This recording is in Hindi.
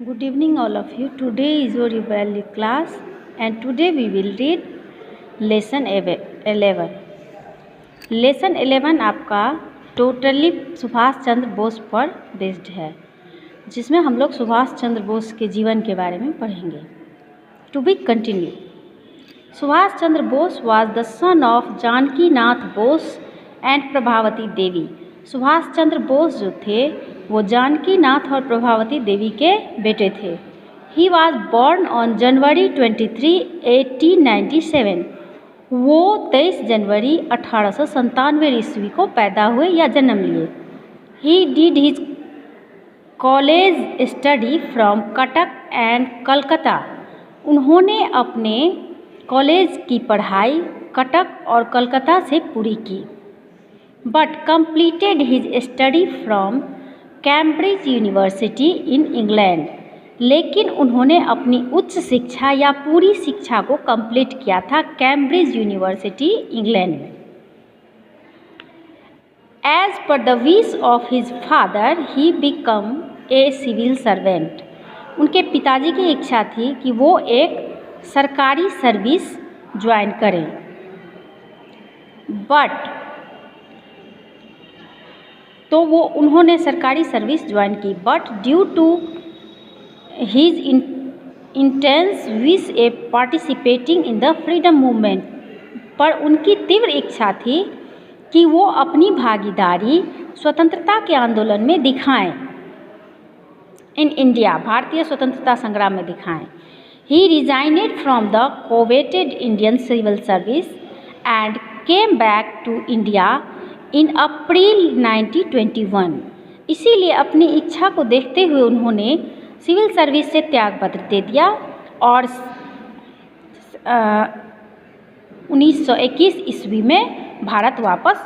Good evening all of you. Today is your Valley class and today we will read lesson 11. Lesson 11 आपका टोटली सुभाष चंद्र बोस पर बेस्ड है, जिसमें हम लोग सुभाष चंद्र बोस के जीवन के बारे में पढ़ेंगे. To be continue. Subhash Chandra Bose was the son of Janaki Nath Bose and Prabhavati Devi. Subhash Chandra Bose जो थे वो जानकी नाथ और प्रभावती देवी के बेटे थे. He was born on January 23, 1897. वो 23 जनवरी 1897 ईस्वी को पैदा हुए या जन्म लिए. He did his college study from Cuttack and Calcutta. उन्होंने अपने कॉलेज की पढ़ाई कटक और कलकत्ता से पूरी की. But completed his study from Cambridge university in England. लेकिन उन्होंने अपनी उच्च शिक्षा या पूरी शिक्षा को कंप्लीट किया था कैम्ब्रिज यूनिवर्सिटी इंग्लैंड में. As per the wish of his father he become a civil servant. उनके पिताजी की इच्छा थी कि वो एक सरकारी सर्विस ज्वाइन करें. तो वो उन्होंने सरकारी सर्विस ज्वाइन की. But due to his intense wish a participating in the freedom movement. पर उनकी तीव्र इच्छा थी कि वो अपनी भागीदारी स्वतंत्रता के आंदोलन में दिखाएं. इन इंडिया, भारतीय स्वतंत्रता संग्राम में दिखाएं. He resigned from the coveted Indian civil service and came back to India in April 1921. इसीलिए अपनी इच्छा को देखते हुए उन्होंने सिविल सर्विस से त्यागपत्र दे दिया और 1921 ईस्वी में भारत वापस